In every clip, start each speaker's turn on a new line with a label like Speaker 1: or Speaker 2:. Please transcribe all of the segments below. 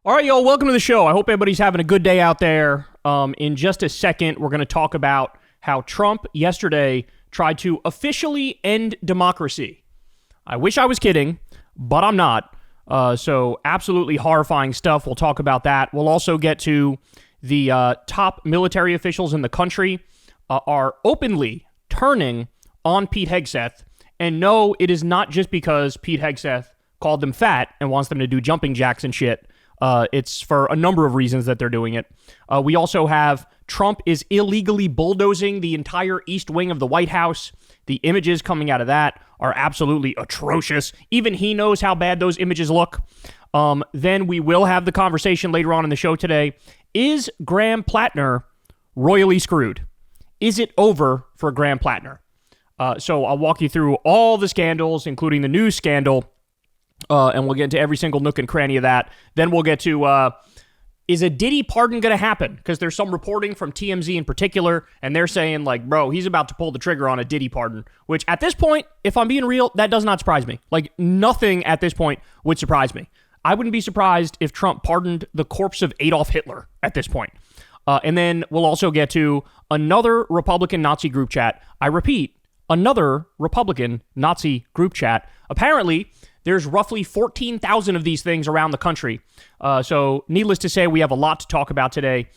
Speaker 1: All right, y'all, welcome to the show. I hope everybody's having a good day out there. In just a second, we're going to talk about how Trump yesterday tried to officially end democracy. I wish I was kidding, but I'm not. So absolutely horrifying stuff. We'll talk about that. We'll also get to the top military officials in the country are openly turning on Pete Hegseth. And no, it is not just because Pete Hegseth called them fat and wants them to do jumping jacks and shit. It's for a number of reasons that they're doing it. We also have Trump is illegally bulldozing the entire east wing of the White House. The images coming out of that are absolutely atrocious. Even he knows how bad those images look. Then we will have the conversation later on in the show today. Is Graham Plattner royally screwed? Is it over for Graham Plattner? So I'll walk you through all the scandals, including the news scandal. And we'll get into every single nook and cranny of that. Then we'll get to, is a Diddy pardon going to happen? Because there's some reporting from TMZ in particular, and they're saying, like, bro, he's about to pull the trigger on a Diddy pardon. Which, at this point, if I'm being real, that does not surprise me. Like, nothing at this point would surprise me. I wouldn't be surprised if Trump pardoned the corpse of Adolf Hitler at this point. And then we'll also get to another Republican Nazi group chat. I repeat, another Republican Nazi group chat. Apparently, there's roughly 14,000 of these things around the country. So needless to say, we have a lot to talk about today.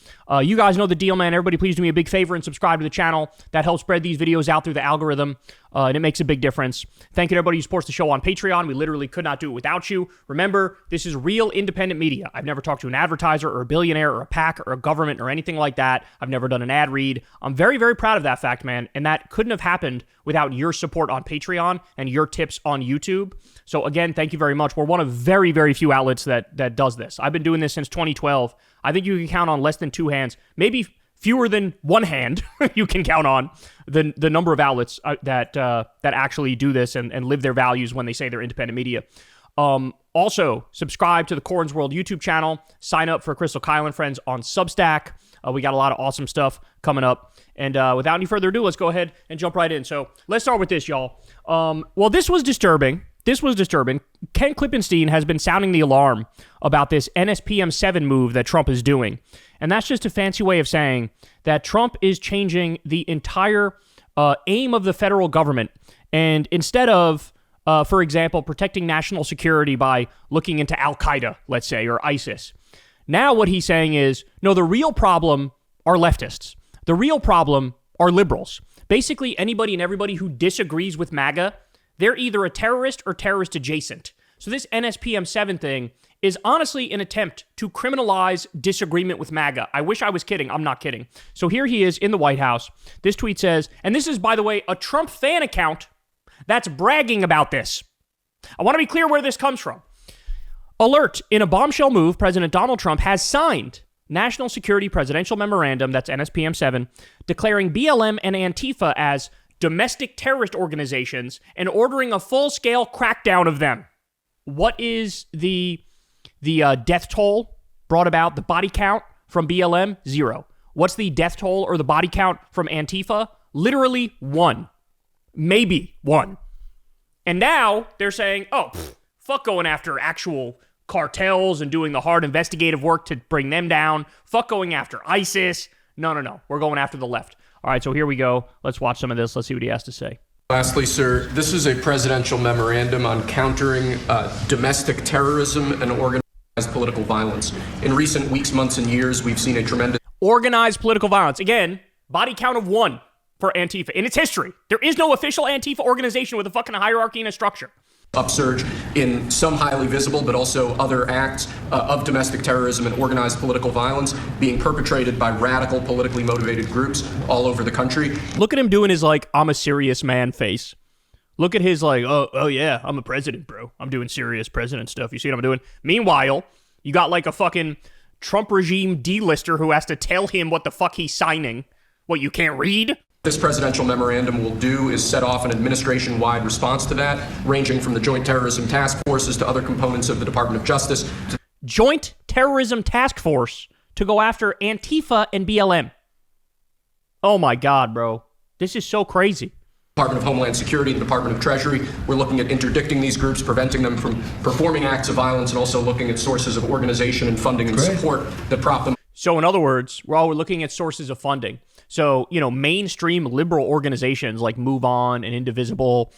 Speaker 1: You guys know the deal, man. Everybody please do me a big favor and subscribe to the channel. That helps spread these videos out through the algorithm, and it makes a big difference. Thank you to everybody who supports the show on Patreon. We literally could not do it without you. Remember, this is real independent media. I've never talked to an advertiser or a billionaire or a PAC or a government or anything like that. I've never done an ad read. I'm very, very proud of that fact, man, and that couldn't have happened without your support on Patreon and your tips on YouTube. So again, thank you very much. We're one of very, very few outlets that does this. I've been doing this since 2012. I think you can count on less than two hands, maybe fewer than one hand. You can count on the number of outlets that actually do this and live their values when they say they're independent media. Also, subscribe to the Corns World YouTube channel. Sign up for Crystal Kyle and Friends on Substack. We got a lot of awesome stuff coming up. And without any further ado, let's go ahead and jump right in. So let's start with this, y'all. Well, this was disturbing. Ken Klippenstein has been sounding the alarm about this NSPM 7 move that Trump is doing. And that's just a fancy way of saying that Trump is changing the entire aim of the federal government. And instead of, for example, protecting national security by looking into Al-Qaeda, let's say, or ISIS, now what he's saying is, no, the real problem are leftists. The real problem are liberals. Basically, anybody and everybody who disagrees with MAGA, they're either a terrorist or terrorist adjacent. So this NSPM 7 thing is honestly an attempt to criminalize disagreement with MAGA. I wish I was kidding. I'm not kidding. So here he is in the White House. This tweet says, and this is, by the way, a Trump fan account that's bragging about this. I want to be clear where this comes from. Alert, in a bombshell move, President Donald Trump has signed National Security Presidential Memorandum, that's NSPM 7, declaring BLM and Antifa as domestic terrorist organizations and ordering a full-scale crackdown of them. What is the death toll brought about, the body count from BLM? 0. What's the death toll or the body count from Antifa? Literally 1. Maybe 1. And now they're saying, fuck going after actual cartels and doing the hard investigative work to bring them down. Fuck going after ISIS. No. We're going after the left. All right, so here we go. Let's watch some of this. Let's see what he has to say.
Speaker 2: Lastly, sir, this is a presidential memorandum on countering domestic terrorism and organized political violence. In recent weeks, months, and years, we've seen a tremendous...
Speaker 1: Organized political violence. Again, body count of 1 for Antifa. In its history, there is no official Antifa organization with a fucking hierarchy and a structure.
Speaker 2: Upsurge in some highly visible but also other acts of domestic terrorism and organized political violence being perpetrated by radical politically motivated groups all over the country.
Speaker 1: Look at him doing his like I'm a serious man face. Look at his like oh yeah, I'm a president, bro. I'm doing serious president stuff. You see what I'm doing? Meanwhile, you got like a fucking Trump regime D-lister who has to tell him what the fuck he's signing. What, you can't read?
Speaker 2: This presidential memorandum will do is set off an administration-wide response to that, ranging from the Joint Terrorism Task Forces to other components of the Department of Justice.
Speaker 1: Joint Terrorism Task Force to go after Antifa and BLM. Oh my God, bro. This is so crazy.
Speaker 2: Department of Homeland Security, the Department of Treasury. We're looking at interdicting these groups, preventing them from performing acts of violence, and also looking at sources of organization and funding and support that prop them.
Speaker 1: So in other words, we're looking at sources of funding. So, mainstream liberal organizations like Move On and Indivisible,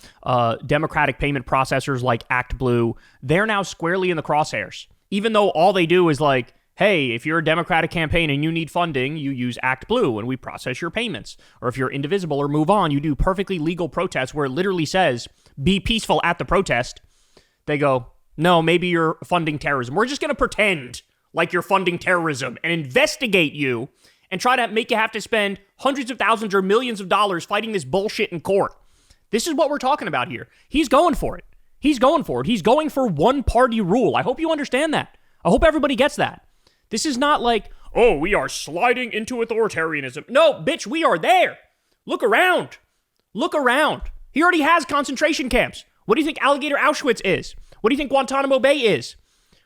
Speaker 1: democratic payment processors like Act Blue, they're now squarely in the crosshairs. Even though all they do is like, hey, if you're a Democratic campaign and you need funding, you use Act Blue and we process your payments. Or if you're Indivisible or Move On, you do perfectly legal protests where it literally says, be peaceful at the protest. They go, no, maybe you're funding terrorism. We're just going to pretend like you're funding terrorism and investigate you and try to make you have to spend hundreds of thousands or millions of dollars fighting this bullshit in court. This is what we're talking about here. He's going for it. He's going for it. He's going for one-party rule. I hope you understand that. I hope everybody gets that. This is not like, oh, we are sliding into authoritarianism. No, bitch, we are there. Look around. Look around. He already has concentration camps. What do you think Alligator Auschwitz is? What do you think Guantanamo Bay is?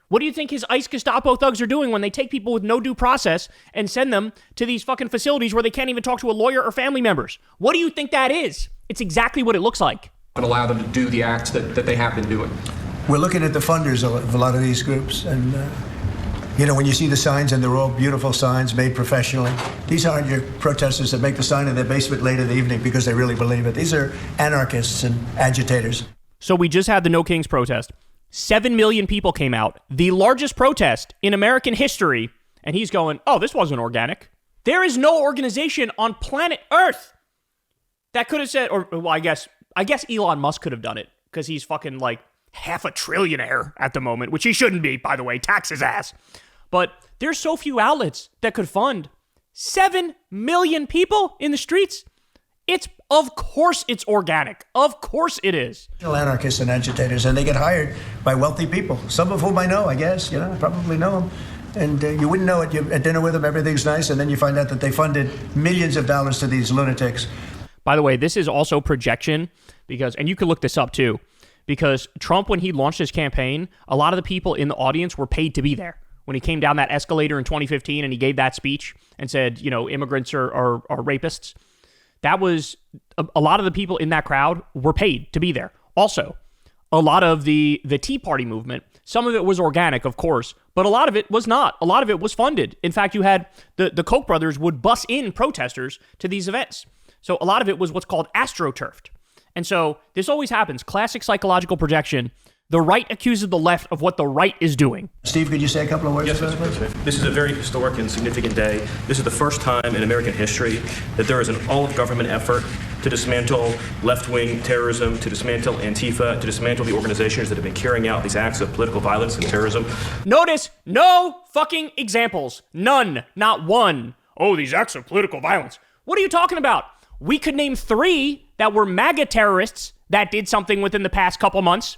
Speaker 1: What do you think his ICE Gestapo thugs are doing when they take people with no due process and send them to these fucking facilities where they can't even talk to a lawyer or family members? What do you think that is? It's exactly what it looks like.
Speaker 2: And allow them to do the acts that they have been doing.
Speaker 3: We're looking at the funders of a lot of these groups, and when you see the signs, and they're all beautiful signs made professionally, these aren't your protesters that make the sign in their basement late in the evening because they really believe it. These are anarchists and agitators.
Speaker 1: So we just had the No Kings protest. 7 million people came out, the largest protest in American history, and he's going, oh, this wasn't organic. There is no organization on planet Earth that could have said, I guess Elon Musk could have done it, because he's fucking like half a trillionaire at the moment, which he shouldn't be, by the way, tax his ass. But there's so few outlets that could fund 7 million people in the streets. Of course it's organic. Of course it is.
Speaker 3: Anarchists and agitators, and they get hired by wealthy people, some of whom I know, I guess, probably know them. And you wouldn't know it. You're at dinner with them, everything's nice, and then you find out that they funded millions of dollars to these lunatics.
Speaker 1: By the way, this is also projection, and you can look this up too, because Trump, when he launched his campaign, a lot of the people in the audience were paid to be there. When he came down that escalator in 2015 and he gave that speech and said, immigrants are rapists, that was a lot of the people in that crowd were paid to be there. Also, a lot of the Tea Party movement, some of it was organic, of course, but a lot of it was not. A lot of it was funded. In fact, you had the Koch brothers would bus in protesters to these events. So a lot of it was what's called astroturfed. And so this always happens. Classic psychological projection. The right accuses the left of what the right is doing.
Speaker 3: Steve, could you say a couple of words?
Speaker 4: Yes, Mr. President. This is a very historic and significant day. This is the first time in American history that there is an all-of-government effort to dismantle left-wing terrorism, to dismantle Antifa, to dismantle the organizations that have been carrying out these acts of political violence and terrorism.
Speaker 1: Notice, no fucking examples. None. Not one. Oh, these acts of political violence. What are you talking about? We could name 3 that were MAGA terrorists that did something within the past couple months.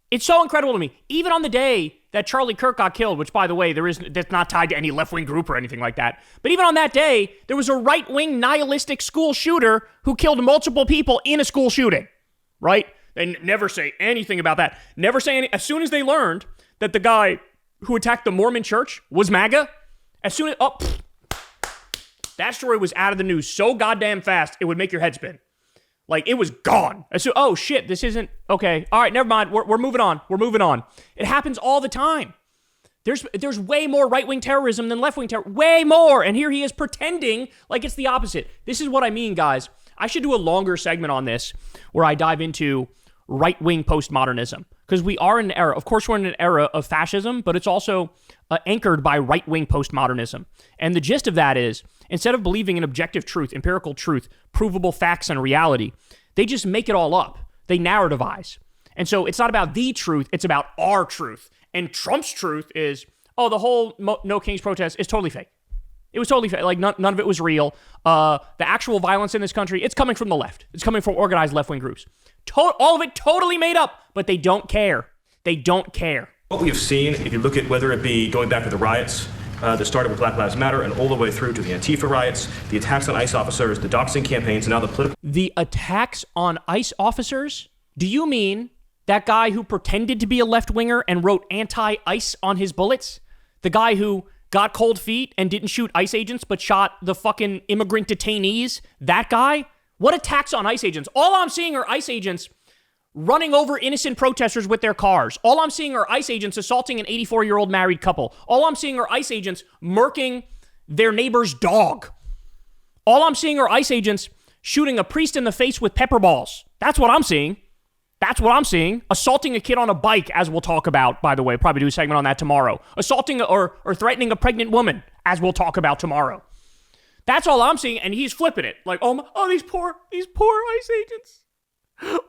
Speaker 1: It's so incredible to me. Even on the day that Charlie Kirk got killed, which, by the way, that's not tied to any left-wing group or anything like that. But even on that day, there was a right-wing nihilistic school shooter who killed multiple people in a school shooting, right? They never say anything about that. Never say any. As soon as they learned that the guy who attacked the Mormon church was MAGA, that story was out of the news so goddamn fast, it would make your head spin. Like, it was gone. So, oh, shit, this isn't... Okay, all right, never mind. We're moving on. We're moving on. It happens all the time. There's way more right-wing terrorism than left-wing terrorism. Way more. And here he is pretending like it's the opposite. This is what I mean, guys. I should do a longer segment on this where I dive into right-wing postmodernism. Because we are in an era... Of course, we're in an era of fascism, but it's also anchored by right-wing postmodernism. And the gist of that is, instead of believing in objective truth, empirical truth, provable facts and reality, they just make it all up. They narrativize. And so it's not about the truth, it's about our truth. And Trump's truth is, oh, the whole No Kings protest is totally fake. It was totally fake. Like, none of it was real. The actual violence in this country, it's coming from the left. It's coming from organized left-wing groups. All of it totally made up, but they don't care. They don't care.
Speaker 4: What we have seen, if you look at whether it be going back to the riots that started with Black Lives Matter and all the way through to the Antifa riots, the attacks on ICE officers, the doxing campaigns, and now the political...
Speaker 1: The attacks on ICE officers? Do you mean that guy who pretended to be a left-winger and wrote anti-ICE on his bullets? The guy who got cold feet and didn't shoot ICE agents but shot the fucking immigrant detainees? That guy? What attacks on ICE agents? All I'm seeing are ICE agents running over innocent protesters with their cars. All I'm seeing are ICE agents assaulting an 84-year-old married couple. All I'm seeing are ICE agents murking their neighbor's dog. All I'm seeing are ICE agents shooting a priest in the face with pepper balls. That's what I'm seeing. That's what I'm seeing. Assaulting a kid on a bike, as we'll talk about, by the way. Probably do a segment on that tomorrow. Assaulting or threatening a pregnant woman, as we'll talk about tomorrow. That's all I'm seeing, and he's flipping it. Like, these poor ICE agents.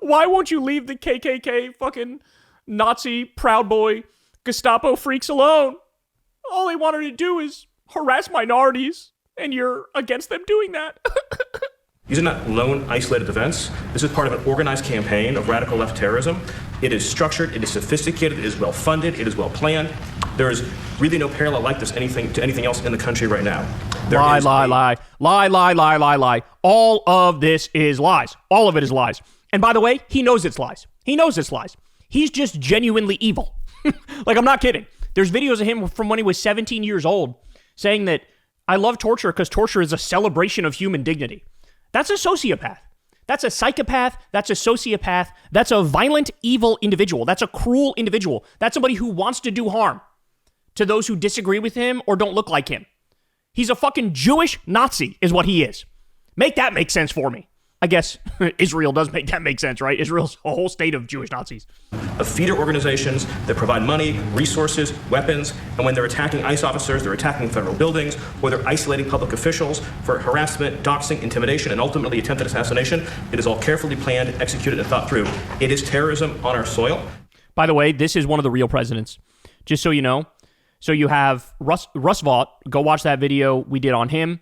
Speaker 1: Why won't you leave the KKK fucking Nazi Proud Boy Gestapo freaks alone? All they wanted to do is harass minorities, and you're against them doing that.
Speaker 4: These are not lone, isolated events. This is part of an organized campaign of radical left terrorism. It is structured, it is sophisticated, it is well-funded, it is well-planned. There is really no parallel like this to anything else in the country right now.
Speaker 1: Lie. All of this is lies. All of it is lies. And by the way, he knows it's lies. He knows it's lies. He's just genuinely evil. Like, I'm not kidding. There's videos of him from when he was 17 years old saying that I love torture because torture is a celebration of human dignity. That's a sociopath. That's a psychopath. That's a sociopath. That's a violent, evil individual. That's a cruel individual. That's somebody who wants to do harm to those who disagree with him or don't look like him. He's a fucking Jewish Nazi is what he is. Make that make sense for me. I guess Israel does make that make sense, right? Israel's a whole state of Jewish Nazis.
Speaker 4: Of feeder organizations that provide money, resources, weapons, and when they're attacking ICE officers, they're attacking federal buildings, or they're isolating public officials for harassment, doxing, intimidation, and ultimately attempted assassination. It is all carefully planned, executed, and thought through. It is terrorism on our soil.
Speaker 1: By the way, this is one of the real presidents, just so you know. So you have Roosevelt. Go watch that video we did on him.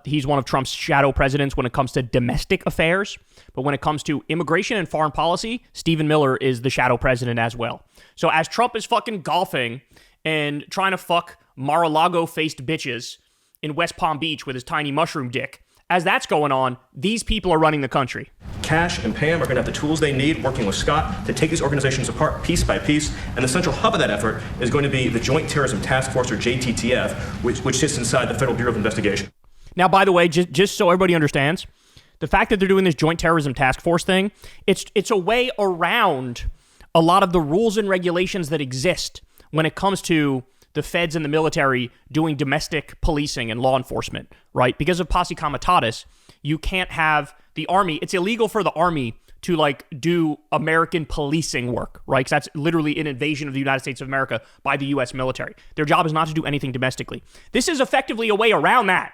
Speaker 1: He's one of Trump's shadow presidents when it comes to domestic affairs. But when it comes to immigration and foreign policy, Stephen Miller is the shadow president as well. So as Trump is fucking golfing and trying to fuck Mar-a-Lago-faced bitches in West Palm Beach with his tiny mushroom dick, as that's going on, these people are running the country.
Speaker 4: Cash and Pam are going to have the tools they need, working with Scott, to take these organizations apart piece by piece. And the central hub of that effort is going to be the Joint Terrorism Task Force, or JTTF, which sits inside the Federal Bureau of Investigation.
Speaker 1: Now, by the way, just so everybody understands, the fact that they're doing this Joint Terrorism Task Force thing, it's a way around a lot of the rules and regulations that exist when it comes to the feds and the military doing domestic policing and law enforcement, right? Because of posse comitatus, you can't have the army. It's illegal for the army to do American policing work, right? Because that's literally an invasion of the United States of America by the U.S. military. Their job is not to do anything domestically. This is effectively a way around that.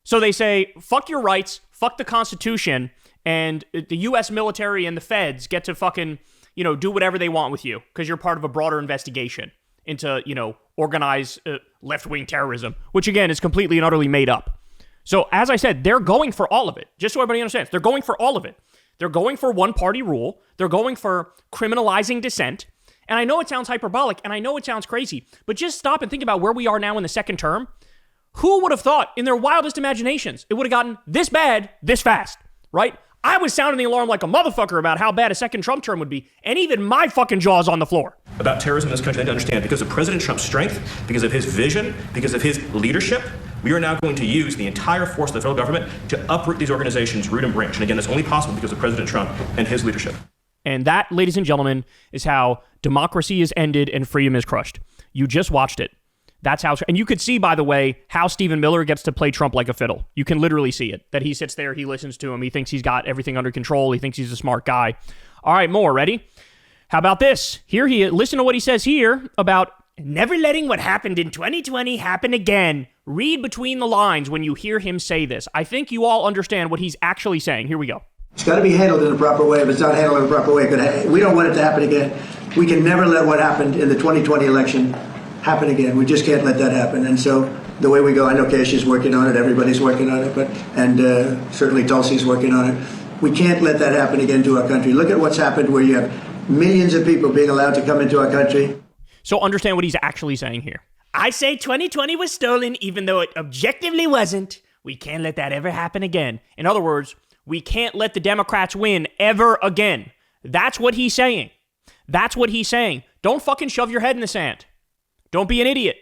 Speaker 1: So they say, fuck your rights, fuck the Constitution, and the U.S. military and the feds get to fucking, do whatever they want with you because you're part of a broader investigation into, organized left-wing terrorism, which again is completely and utterly made up. So as I said, they're going for all of it. Just so everybody understands, they're going for all of it. They're going for one-party rule. They're going for criminalizing dissent. And I know it sounds hyperbolic, and I know it sounds crazy, but just stop and think about where we are now in the second term. Who would have thought in their wildest imaginations it would have gotten this bad, this fast, right? I was sounding the alarm like a motherfucker about how bad a second Trump term would be, and even my fucking jaw's on the floor.
Speaker 4: About terrorism in this country, they need to understand, because of President Trump's strength, because of his vision, because of his leadership, we are now going to use the entire force of the federal government to uproot these organizations root and branch. And again, that's only possible because of President Trump and his leadership.
Speaker 1: And that, ladies and gentlemen, is how democracy is ended and freedom is crushed. You just watched it. That's how, and you could see, by the way, how Stephen Miller gets to play Trump like a fiddle. You can literally see it, that he sits there, he listens to him, he thinks he's got everything under control, he thinks he's a smart guy. All right, more, ready? How about this? Listen to what he says here about never letting what happened in 2020 happen again. Read between the lines when you hear him say this. I think you all understand what he's actually saying. Here we go.
Speaker 3: It's got to be handled in a proper way. If it's not handled in a proper way, we don't want it to happen again. We can never let what happened in the 2020 election happen again. We just can't let that happen. And so the way we go, I know Keisha's working on it, everybody's working on it, and certainly Tulsi's working on it. We can't let that happen again to our country. Look at what's happened where you have millions of people being allowed to come into our country.
Speaker 1: So understand what he's actually saying here. I say 2020 was stolen even though it objectively wasn't. We can't let that ever happen again. In other words, we can't let the Democrats win ever again. That's what he's saying. That's what he's saying. Don't fucking shove your head in the sand. Don't be an idiot.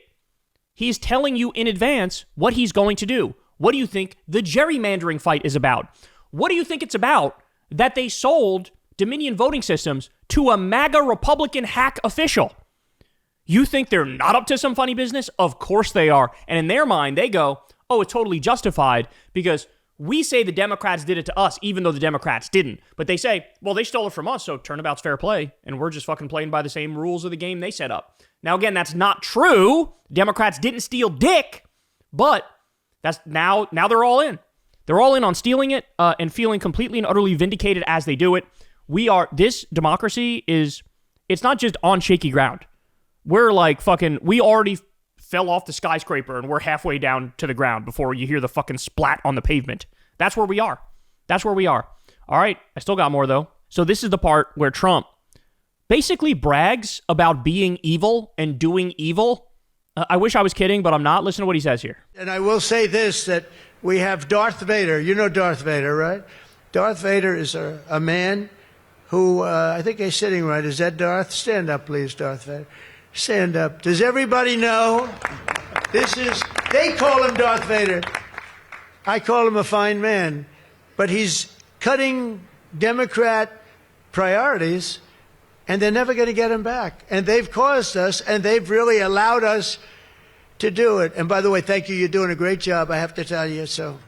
Speaker 1: He's telling you in advance what he's going to do. What do you think the gerrymandering fight is about? What do you think it's about that they sold Dominion voting systems to a MAGA Republican hack official? You think they're not up to some funny business? Of course they are. And in their mind, they go, oh, it's totally justified because we say the Democrats did it to us, even though the Democrats didn't. But they say, well, they stole it from us, so turnabout's fair play, and we're just fucking playing by the same rules of the game they set up. Now, again, that's not true. Democrats didn't steal dick, but that's now they're all in. They're all in on stealing it and feeling completely and utterly vindicated as they do it. This democracy it's not just on shaky ground. We're like we already fell off the skyscraper and we're halfway down to the ground before you hear the fucking splat on the pavement. That's where we are. All right, I still got more though. So this is the part where Trump basically brags about being evil and doing evil. I wish I was kidding, but I'm not. Listen to what he says here.
Speaker 3: And I will say this, that we have Darth Vader. You know Darth Vader, right? Darth Vader is a man who, I think he's sitting right. Is that Darth? Stand up, please, Darth Vader. Stand up. Does everybody know? They call him Darth Vader. I call him a fine man. But he's cutting Democrat priorities, and they're never going to get him back. And they've caused us, and they've really allowed us to do it. And by the way, thank you. You're doing a great job, I have to tell you. So,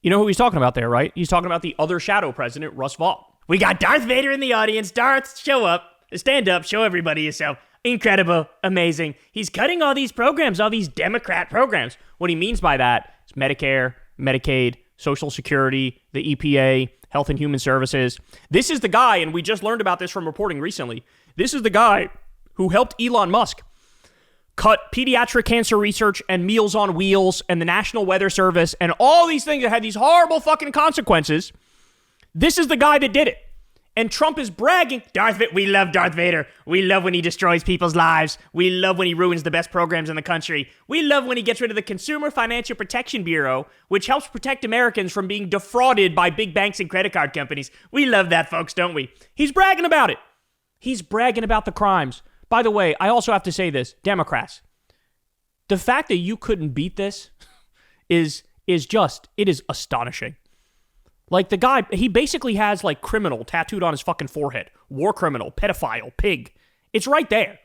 Speaker 1: you know who he's talking about there, right? He's talking about the other shadow president, Russ Vought. We got Darth Vader in the audience. Darth, show up. Stand up. Show everybody yourself. Incredible. Amazing. He's cutting all these programs, all these Democrat programs. What he means by that is Medicare, Medicaid, Social Security, the EPA, Health and Human Services. This is the guy, and we just learned about this from reporting recently. This is the guy who helped Elon Musk cut pediatric cancer research and Meals on Wheels and the National Weather Service and all these things that had these horrible fucking consequences. This is the guy that did it. And Trump is bragging, we love Darth Vader. We love when he destroys people's lives. We love when he ruins the best programs in the country. We love when he gets rid of the Consumer Financial Protection Bureau, which helps protect Americans from being defrauded by big banks and credit card companies. We love that, folks, don't we? He's bragging about it. He's bragging about the crimes. By the way, I also have to say this, Democrats, the fact that you couldn't beat this is astonishing. Like the guy, he basically has like criminal tattooed on his fucking forehead. War criminal, pedophile, pig. It's right there.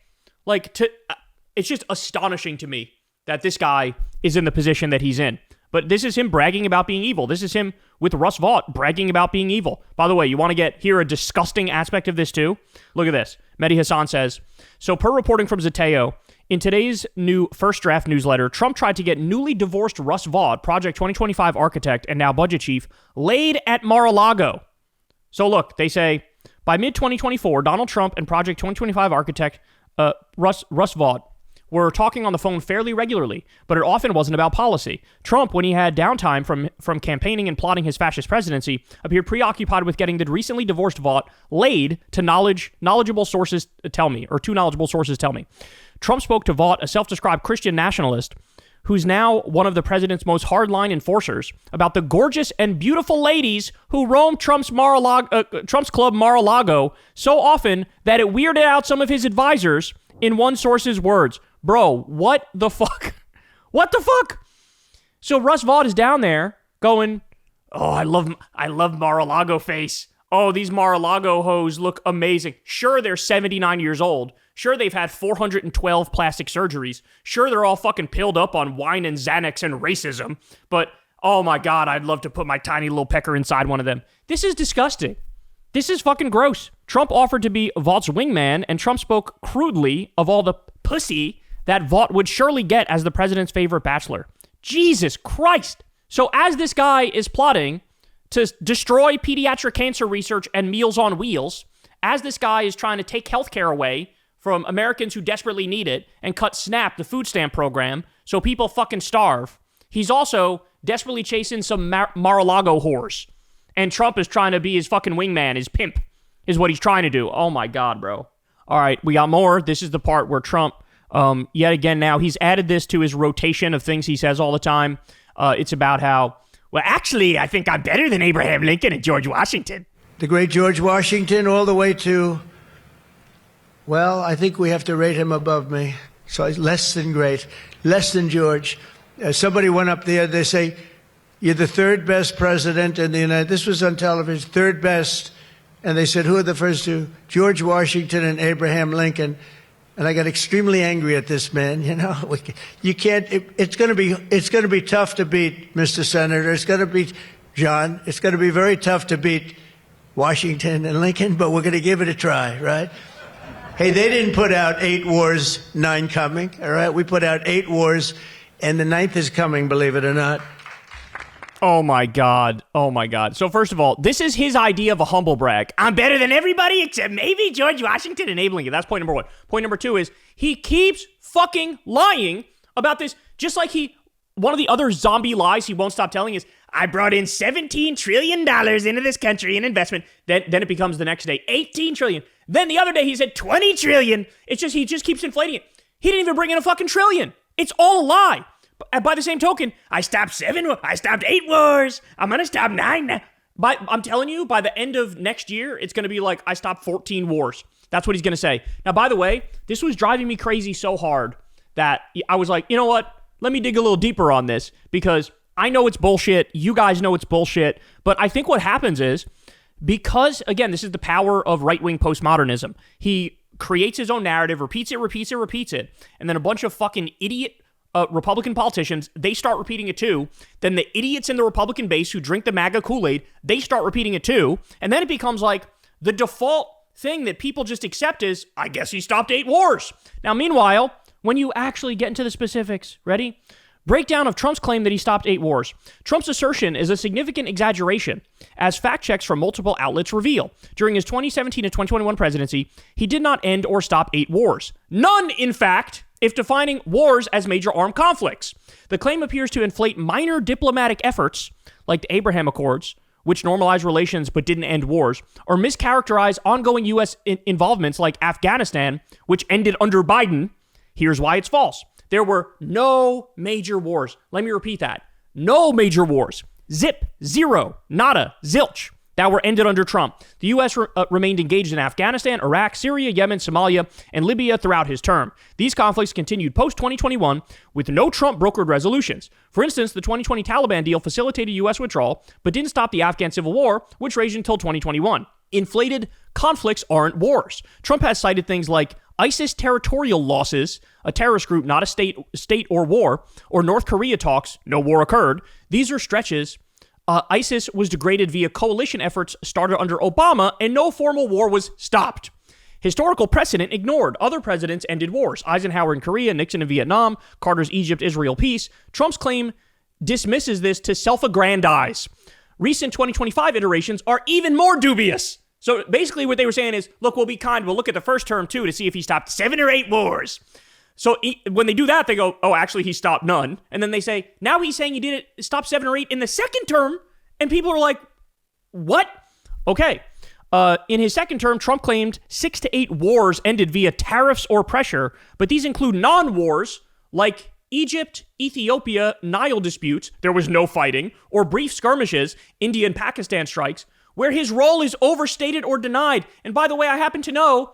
Speaker 1: It's just astonishing to me that this guy is in the position that he's in. But this is him bragging about being evil. This is him with Russ Vought bragging about being evil. By the way, you want to hear a disgusting aspect of this too? Look at this. Mehdi Hassan says, so per reporting from Zateo, in today's new First Draft newsletter, Trump tried to get newly divorced Russ Vought, Project 2025 architect and now budget chief, laid at Mar-a-Lago. So look, they say, by mid-2024, Donald Trump and Project 2025 architect Russ Vought were talking on the phone fairly regularly, but it often wasn't about policy. Trump, when he had downtime from campaigning and plotting his fascist presidency, appeared preoccupied with getting the recently divorced Vought laid to knowledgeable sources tell me. Trump spoke to Vought, a self-described Christian nationalist, who's now one of the president's most hardline enforcers, about the gorgeous and beautiful ladies who roam Trump's club Mar-a-Lago so often that it weirded out some of his advisors. In one source's words, bro, what the fuck? What the fuck? So Russ Vought is down there going, oh, I love Mar-a-Lago face. Oh, these Mar-a-Lago hoes look amazing. Sure, they're 79 years old. Sure, they've had 412 plastic surgeries. Sure, they're all fucking pilled up on wine and Xanax and racism. But, oh my God, I'd love to put my tiny little pecker inside one of them. This is disgusting. This is fucking gross. Trump offered to be Vaught's wingman, and Trump spoke crudely of all the pussy that Vought would surely get as the president's favorite bachelor. Jesus Christ. So as this guy is plotting to destroy pediatric cancer research and Meals on Wheels, as this guy is trying to take healthcare away from Americans who desperately need it and cut SNAP, the food stamp program, so people fucking starve, he's also desperately chasing some Mar-a-Lago whores. And Trump is trying to be his fucking wingman, his pimp, is what he's trying to do. Oh my God, bro. All right, we got more. This is the part where Trump, yet again now, he's added this to his rotation of things he says all the time. It's about how, well, actually, I think I'm better than Abraham Lincoln and George Washington.
Speaker 3: The great George Washington, all the way to, well, I think we have to rate him above me. So less than great, less than George. Somebody went up there, they say, you're the third best president in the United States. This was on television, third best. And they said, who are the first two? George Washington and Abraham Lincoln. And I got extremely angry at this man. You know, you can't. It's going to be tough to beat, Mr. Senator. It's going to be, John. It's going to be very tough to beat Washington and Lincoln, but we're going to give it a try, right? Hey, they didn't put out 8 wars, 9 coming. All right, we put out 8 wars, and the 9th is coming. Believe it or not.
Speaker 1: Oh my God. Oh my God. So first of all, this is his idea of a humble brag. I'm better than everybody except maybe George Washington and Abe Lincoln. That's point number 1. Point number 2 is he keeps fucking lying about this. Just like one of the other zombie lies he won't stop telling is, I brought in $17 trillion into this country in investment. Then it becomes the next day, 18 trillion. Then the other day he said 20 trillion. It's just, he just keeps inflating it. He didn't even bring in a fucking trillion. It's all a lie. By the same token, I stopped 8 wars. I'm going to stop 9 now. I'm telling you, by the end of next year, it's going to be like, I stopped 14 wars. That's what he's going to say. Now, by the way, this was driving me crazy so hard that I was like, you know what? Let me dig a little deeper on this because I know it's bullshit. You guys know it's bullshit. But I think what happens is because, again, this is the power of right-wing postmodernism. He creates his own narrative, repeats it, and then a bunch of fucking idiot Republican politicians, they start repeating it too. Then the idiots in the Republican base who drink the MAGA Kool-Aid, they start repeating it too. And then it becomes like the default thing that people just accept is, I guess he stopped 8 wars. Now, meanwhile, when you actually get into the specifics, ready? Breakdown of Trump's claim that he stopped 8 wars. Trump's assertion is a significant exaggeration, as fact checks from multiple outlets reveal. During his 2017 and 2021 presidency, he did not end or stop 8 wars. None, in fact, if defining wars as major armed conflicts. The claim appears to inflate minor diplomatic efforts, like the Abraham Accords, which normalized relations but didn't end wars, or mischaracterize ongoing U.S. involvements like Afghanistan, which ended under Biden. Here's why it's false. There were no major wars. Let me repeat that. No major wars. Zip. Zero. Nada. Zilch. That were ended under Trump. The U.S. remained engaged in Afghanistan, Iraq, Syria, Yemen, Somalia, and Libya throughout his term. These conflicts continued post-2021 with no Trump-brokered resolutions. For instance, the 2020 Taliban deal facilitated U.S. withdrawal, but didn't stop the Afghan civil war, which raged until 2021. Inflated conflicts aren't wars. Trump has cited things like ISIS territorial losses, a terrorist group, not a state or war, or North Korea talks, no war occurred. These are stretches. ISIS was degraded via coalition efforts started under Obama, and no formal war was stopped. Historical precedent ignored. Other presidents ended wars. Eisenhower in Korea, Nixon in Vietnam, Carter's Egypt-Israel peace. Trump's claim dismisses this to self-aggrandize. Recent 2025 iterations are even more dubious. So basically what they were saying is, look, we'll be kind. We'll look at the first term, too, to see if he stopped 7 or 8 wars. So when they do that, they go, oh, actually, he stopped none. And then they say, now he's saying he did it, stop 7 or 8 in the second term. And people are like, what? Okay. In his second term, Trump claimed 6 to 8 wars ended via tariffs or pressure. But these include non-wars like Egypt, Ethiopia, Nile disputes. There was no fighting. Or brief skirmishes, India and Pakistan strikes, where his role is overstated or denied. And by the way, I happen to know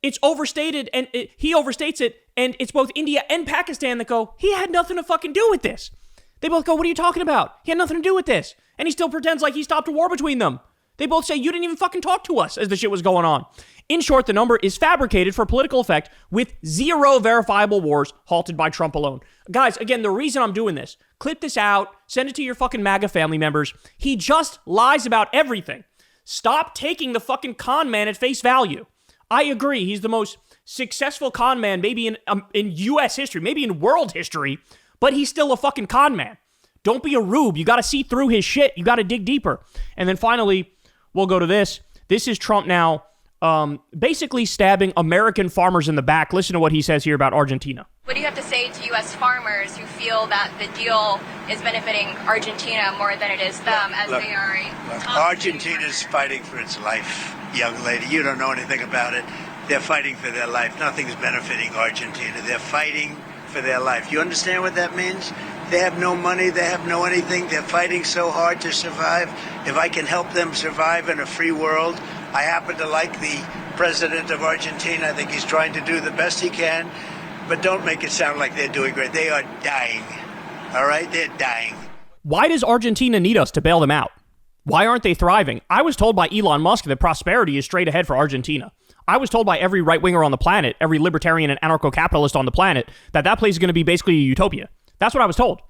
Speaker 1: it's overstated and he overstates it. And it's both India and Pakistan that go, he had nothing to fucking do with this. They both go, what are you talking about? He had nothing to do with this. And he still pretends like he stopped a war between them. They both say, you didn't even fucking talk to us as the shit was going on. In short, the number is fabricated for political effect with 0 verifiable wars halted by Trump alone. Guys, again, the reason I'm doing this, clip this out, send it to your fucking MAGA family members. He just lies about everything. Stop taking the fucking con man at face value. I agree. He's the most successful con man maybe in U.S. history, maybe in world history, but he's still a fucking con man. Don't be a rube. You got to see through his shit. You got to dig deeper. And then finally, we'll go to this. This is Trump now basically stabbing American farmers in the back. Listen to what he says here about Argentina.
Speaker 5: What do you have to say to U.S. farmers who feel that the deal is benefiting Argentina more than it is them they are
Speaker 6: Argentina's fighting for its life, young lady. You don't know anything about it. They're fighting for their life. Nothing's benefiting Argentina. They're fighting for their life. You understand what that means? They have no money. They have no anything. They're fighting so hard to survive. If I can help them survive in a free world, I happen to like the president of Argentina. I think he's trying to do the best he can. But don't make it sound like they're doing great. They are dying. All right? They're dying.
Speaker 1: Why does Argentina need us to bail them out? Why aren't they thriving? I was told by Elon Musk that prosperity is straight ahead for Argentina. I was told by every right-winger on the planet, every libertarian and anarcho-capitalist on the planet, that place is going to be basically a utopia. That's what I was told.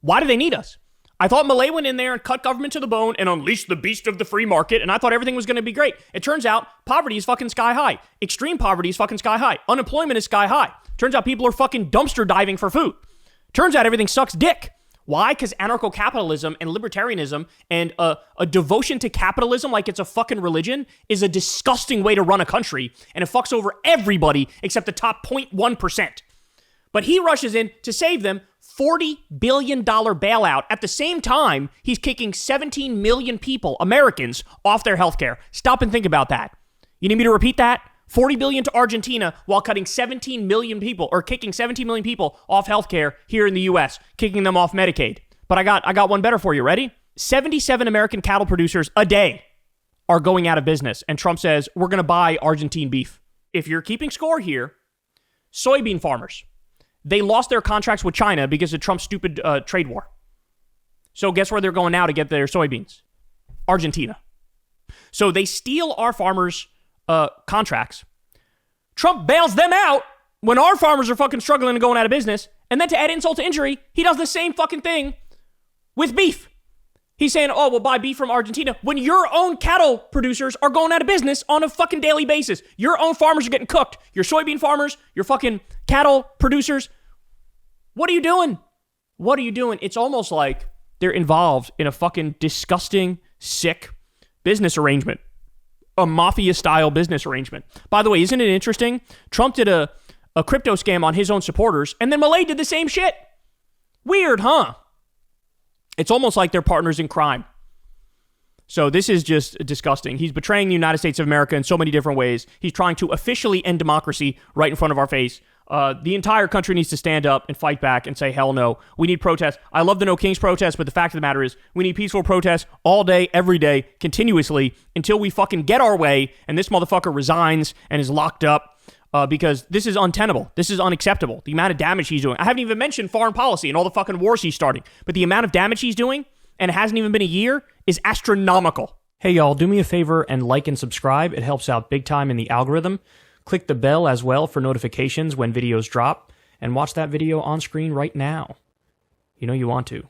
Speaker 1: Why do they need us? I thought Milei went in there and cut government to the bone and unleashed the beast of the free market, and I thought everything was going to be great. It turns out poverty is fucking sky high. Extreme poverty is fucking sky high. Unemployment is sky high. Turns out people are fucking dumpster diving for food. Turns out everything sucks dick. Why? Because anarcho-capitalism and libertarianism and a devotion to capitalism like it's a fucking religion is a disgusting way to run a country, and it fucks over everybody except the top 0.1%. But he rushes in to save them $40 billion bailout. At the same time, he's kicking 17 million people, Americans, off their health care. Stop and think about that. You need me to repeat that? 40 billion to Argentina while cutting 17 million people, or kicking 17 million people off healthcare here in the US, kicking them off Medicaid. But I got one better for you. Ready? 77 American cattle producers a day are going out of business. And Trump says, we're going to buy Argentine beef. If you're keeping score here, soybean farmers, they lost their contracts with China because of Trump's stupid trade war. So guess where they're going now to get their soybeans? Argentina. So they steal our farmers' contracts. Trump bails them out when our farmers are fucking struggling and going out of business. And then to add insult to injury, he does the same fucking thing with beef. He's saying, oh, we'll buy beef from Argentina when your own cattle producers are going out of business on a fucking daily basis. Your own farmers are getting cooked. Your soybean farmers, your fucking cattle producers. What are you doing? What are you doing? It's almost like they're involved in a fucking disgusting, sick business arrangement. A mafia-style business arrangement. By the way, isn't it interesting? Trump did a crypto scam on his own supporters, and then Milei did the same shit. Weird, huh? It's almost like they're partners in crime. So this is just disgusting. He's betraying the United States of America in so many different ways. He's trying to officially end democracy right in front of our face. The entire country needs to stand up and fight back and say, hell no. We need protests. I love the No Kings protests, but the fact of the matter is we need peaceful protests all day, every day, continuously, until we fucking get our way and this motherfucker resigns and is locked up, because this is untenable. This is unacceptable. The amount of damage he's doing. I haven't even mentioned foreign policy and all the fucking wars he's starting, but the amount of damage he's doing, and it hasn't even been a year, is astronomical. Hey y'all, do me a favor and like and subscribe. It helps out big time in the algorithm. Click the bell as well for notifications when videos drop, and watch that video on screen right now. You know you want to.